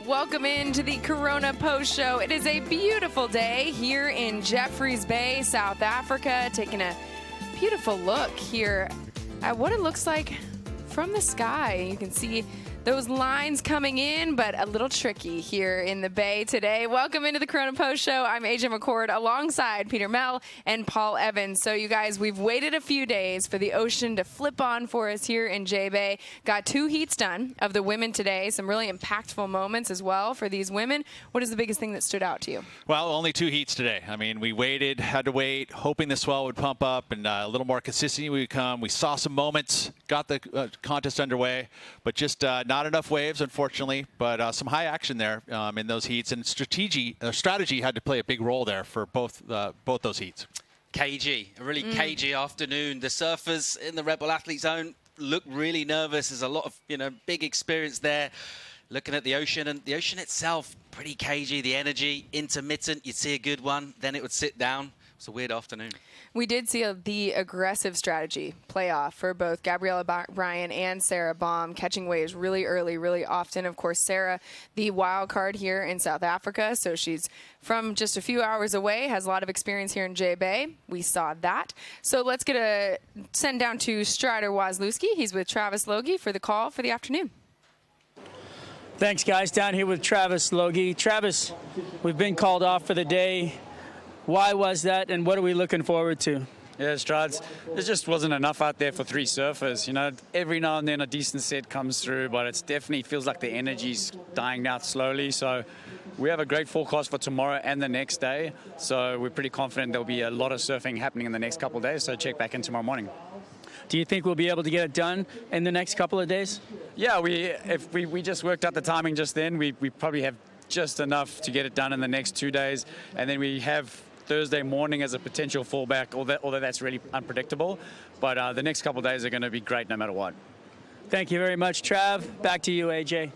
Welcome into the Corona Post Show. It is a beautiful day here in Jeffreys Bay, South Africa. Taking a beautiful look here at what it looks like from the sky. You can see those lines coming in, but a little tricky here in the Bay today. Welcome into the Corona Post Show. I'm AJ McCord alongside Peter Mell and Paul Evans. So you guys, we've waited a few days for the ocean to flip on for us here in J-Bay. Got 2 heats done of the women today. Some really impactful moments as well for these women. What is the biggest thing that stood out to you? Well, only 2 heats today. I mean, we waited, had to wait, hoping the swell would pump up and a little more consistency would come. We saw some moments, got the contest underway, but just not enough waves, unfortunately, but some high action there in those heats, and strategy had to play a big role there for both those heats. Cagey, a really cagey afternoon. The surfers in the Red Bull Athlete Zone look really nervous. There's a lot of, big experience there. Looking at the ocean, and the ocean itself, pretty cagey. The energy, intermittent. You'd see a good one, then it would sit down. It's a weird afternoon. We did see the aggressive strategy play off for both Gabriela Bryan and Sarah Baum, catching waves really early, really often. Of course, Sarah, the wild card here in South Africa, so she's from just a few hours away, has a lot of experience here in J-Bay. We saw that. So let's send down to Strider Wazlewski. He's with Travis Logie for the call for the afternoon. Thanks, guys. Down here with Travis Logie. Travis, we've been called off for the day. Why was that, and what are we looking forward to? Yeah, Strides, there just wasn't enough out there for 3 surfers. Every now and then a decent set comes through, but it definitely feels like the energy's dying out slowly. So we have a great forecast for tomorrow and the next day. So we're pretty confident there'll be a lot of surfing happening in the next couple of days. So check back in tomorrow morning. Do you think we'll be able to get it done in the next couple of days? Yeah, if we just worked out the timing just then. We probably have just enough to get it done in the next 2 days. And then we have Thursday morning as a potential fallback, although that's really unpredictable. But the next couple of days are going to be great no matter what. Thank you very much, Trav. Back to you, AJ.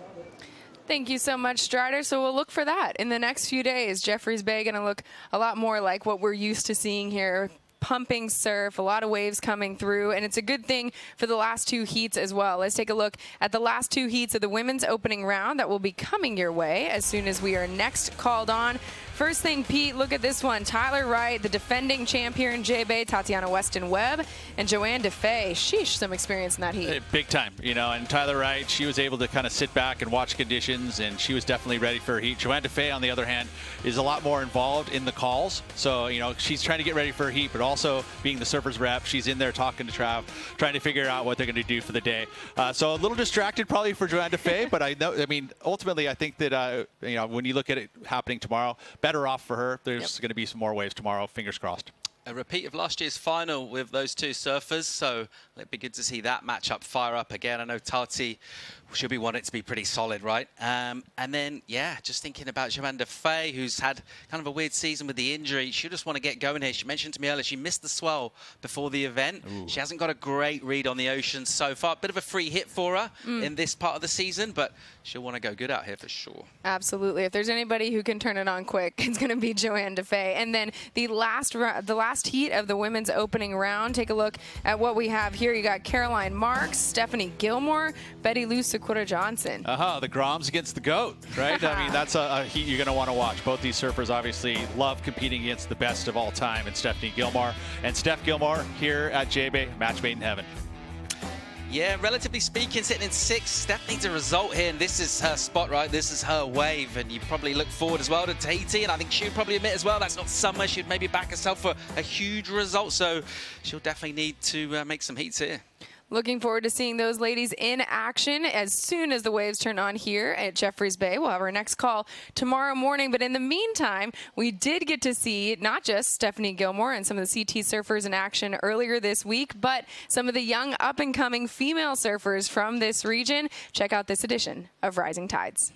Thank you so much, Strider. So we'll look for that in the next few days. Jeffreys Bay going to look a lot more like what we're used to seeing here. Pumping surf, a lot of waves coming through, and it's a good thing for the last 2 heats as well. Let's take a look at the last 2 heats of the women's opening round that will be coming your way as soon as we are next called on. First thing, Pete, look at this one. Tyler Wright, the defending champ here in J-Bay, Tatiana Weston-Webb, and Joanne DeFay. Sheesh, some experience in that heat. Big time, and Tyler Wright, she was able to kind of sit back and watch conditions, and she was definitely ready for her heat. Joanne DeFay, on the other hand, is a lot more involved in the calls. So, she's trying to get ready for her heat, but also being the surfer's rep, she's in there talking to Trav, trying to figure out what they're going to do for the day. So a little distracted probably for Joanne DeFay, but ultimately I think that, when you look at it happening tomorrow, better off for her. There's going to be some more waves tomorrow. Fingers crossed. A repeat of last year's final with those 2 surfers, so it'd be good to see that matchup fire up again. I know Tati should be wanting it to be pretty solid, right? And then, just thinking about Joanne DeFay, who's had kind of a weird season with the injury. She just want to get going here. She mentioned to me earlier she missed the swell before the event. Ooh. She hasn't got a great read on the ocean so far. Bit of a free hit for her in this part of the season, but she'll want to go good out here for sure. Absolutely. If there's anybody who can turn it on quick, it's going to be Joanne DeFay. And then the last heat of the women's opening round. Take a look at what we have here. You got Caroline Marks, Stephanie Gilmore, Betty Lou Sakura Johnson. The Groms against the GOAT, right? I mean, that's a heat you're going to want to watch. Both these surfers obviously love competing against the best of all time, and Stephanie Gilmore. And Steph Gilmore here at J-Bay, match made in heaven. Yeah, relatively speaking, sitting in 6th. Steph needs a result here, and this is her spot, right? This is her wave, and you probably look forward as well to Tati, and I think she would probably admit as well that's not somewhere she'd maybe back herself for a huge result, so she'll definitely need to make some heats here. Looking forward to seeing those ladies in action as soon as the waves turn on here at Jeffreys Bay. We'll have our next call tomorrow morning. But in the meantime, we did get to see not just Stephanie Gilmore and some of the CT surfers in action earlier this week, but some of the young up-and-coming female surfers from this region. Check out this edition of Rising Tides.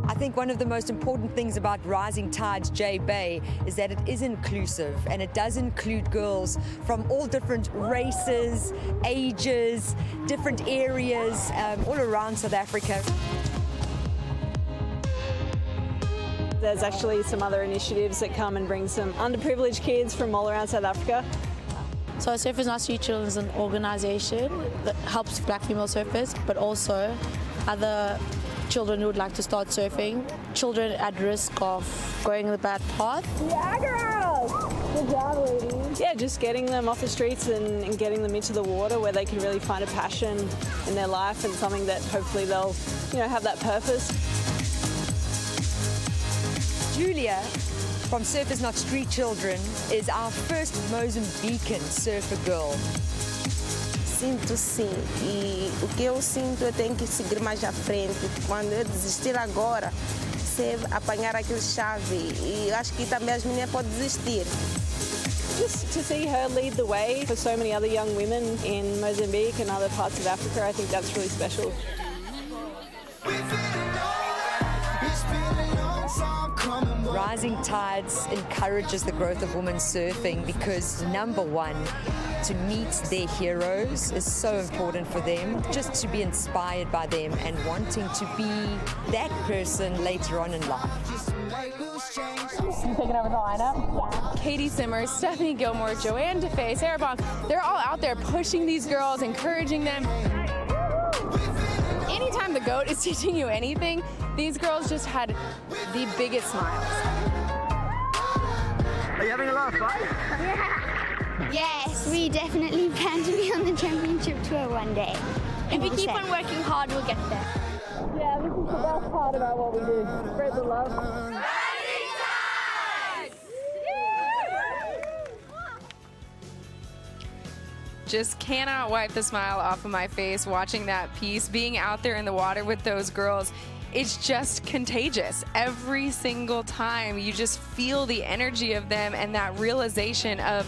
I think one of the most important things about Rising Tides J-Bay is that it is inclusive, and it does include girls from all different races, ages, different areas, all around South Africa. There's actually some other initiatives that come and bring some underprivileged kids from all around South Africa. So Surfers Not Street Children is an organization that helps black female surfers, but also other children who would like to start surfing, children at risk of going the bad path. Yeah, girls! Good job, ladies. Yeah, just getting them off the streets and getting them into the water where they can really find a passion in their life and something that hopefully they'll, have that purpose. Julia from Surfers Not Street Children is our first Mozambican surfer girl. Sinto sim, e o que eu sinto eu tenho que seguir mais à frente. Quando eu desistir agora, você apanhar aquele chave e eu acho que também as meninas podem desistir. Just to see her lead the way for so many other young women in Mozambique and other parts of Africa, I think that's really special. Rising Tides encourages the growth of women surfing because, number one, to meet their heroes is so important for them, just to be inspired by them and wanting to be that person later on in life. You taking over the lineup? Yeah. Katie Simmers, Stephanie Gilmore, Joanne DeFay, Sarah Baum, they're all out there pushing these girls, encouraging them. Anytime the GOAT is teaching you anything, these girls just had the biggest smiles. Are you having a lot of fun? Yeah. Yes, we definitely plan to be on the championship tour one day. If we keep on working hard, we'll get there. Yeah, this is the best part about what we do. Spread the love. Just cannot wipe the smile off of my face watching that piece. Being out there in the water with those girls, it's just contagious. Every single time you just feel the energy of them and that realization of,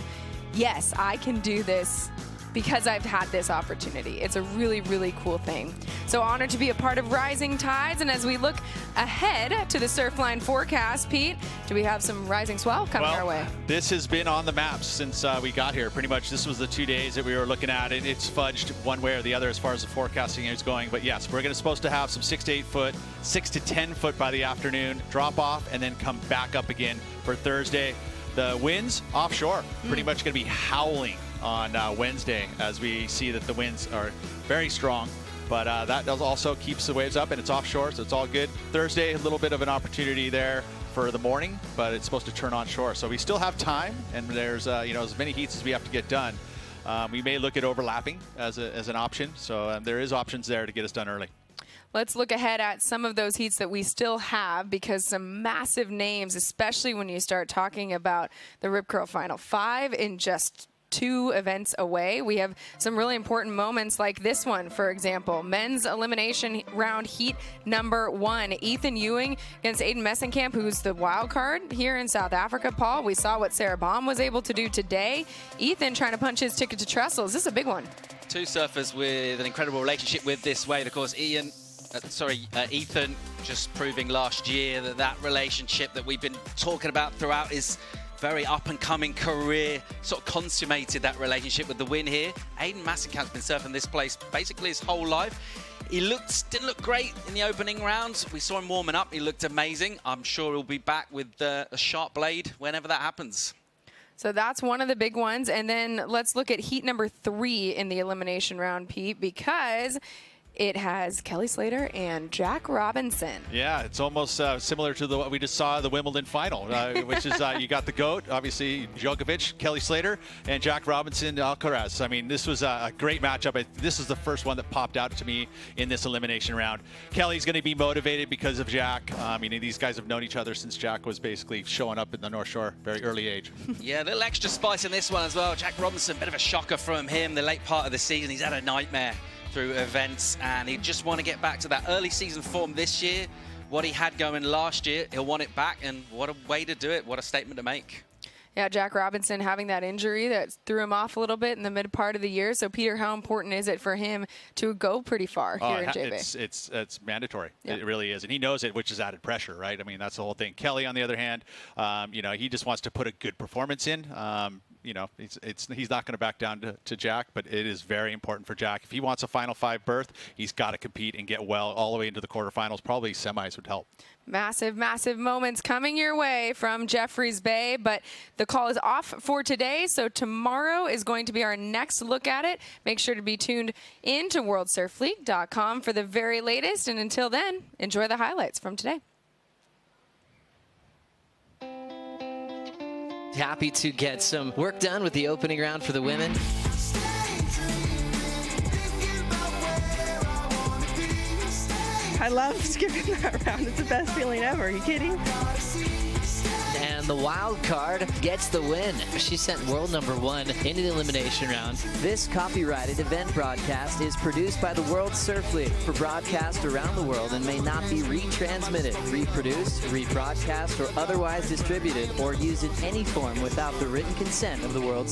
yes, I can do this because I've had this opportunity. It's a really, really cool thing. So honored to be a part of Rising Tides. And as we look ahead to the Surfline forecast, Pete, do we have some rising swell coming our way? This has been on the maps since we got here. Pretty much this was the 2 days that we were looking at it. It's fudged one way or the other as far as the forecasting is going. But yes, we're supposed to have some 6 to 8 foot, 6 to 10 foot by the afternoon, drop off, and then come back up again for Thursday. The winds offshore, pretty much going to be howling on Wednesday as we see that the winds are very strong. But that does also keeps the waves up, and it's offshore, so it's all good. Thursday, a little bit of an opportunity there for the morning, but it's supposed to turn on shore. So we still have time, and there's as many heats as we have to get done. We may look at overlapping as an option, so there is options there to get us done early. Let's look ahead at some of those heats that we still have, because some massive names, especially when you start talking about the Rip Curl Final 5 in just 2 events away. We have some really important moments like this one, for example. Men's elimination round heat number 1. Ethan Ewing against Aiden Messenkamp, who's the wild card here in South Africa. Paul, we saw what Sarah Baum was able to do today. Ethan trying to punch his ticket to Trestles. This is a big one. 2 surfers with an incredible relationship with this wave. Of course, Ethan just proving last year that relationship that we've been talking about throughout is very up-and-coming career, sort of consummated that relationship with the win here. Aiden Massenkamp's been surfing this place basically his whole life. He didn't look great in the opening rounds. We saw him warming up. He looked amazing. I'm sure he'll be back with a sharp blade whenever that happens. So that's one of the big ones. And then let's look at heat number 3 in the elimination round, Pete, because it has Kelly Slater and Jack Robinson. Yeah, it's almost similar to what we just saw the Wimbledon final, which is you got the GOAT, obviously Djokovic, Kelly Slater, and Jack Robinson, Alcaraz. I mean, this was a great matchup. This is the first one that popped out to me in this elimination round. Kelly's going to be motivated because of Jack. These guys have known each other since Jack was basically showing up in the North Shore, very early age. Yeah, a little extra spice in this one as well. Jack Robinson, bit of a shocker from him the late part of the season. He's had a nightmare through events, and he just want to get back to that early season form this year. What he had going last year, he'll want it back, and what a way to do it. What a statement to make. Yeah, Jack Robinson having that injury that threw him off a little bit in the mid part of the year. So, Peter, how important is it for him to go pretty far here in JB? It's mandatory. Yeah. It really is. And he knows it, which is added pressure, right? I mean, that's the whole thing. Kelly, on the other hand, he just wants to put a good performance in. you know, he's not going to back down to Jack, but it is very important for Jack. If he wants a Final 5 berth, he's got to compete and get well all the way into the quarterfinals. Probably semis would help. Massive, massive moments coming your way from Jeffreys Bay, but the call is off for today, so tomorrow is going to be our next look at it. Make sure to be tuned in to WorldSurfLeague.com for the very latest, and until then, enjoy the highlights from today. Happy to get some work done with the opening round for the women. I love skipping that round. It's the best feeling ever. Are you kidding? And the wild card gets the win. She sent world #1 into the elimination round. This copyrighted event broadcast is produced by the World Surf League for broadcast around the world and may not be retransmitted, reproduced, rebroadcast, or otherwise distributed or used in any form without the written consent of the World Surf League.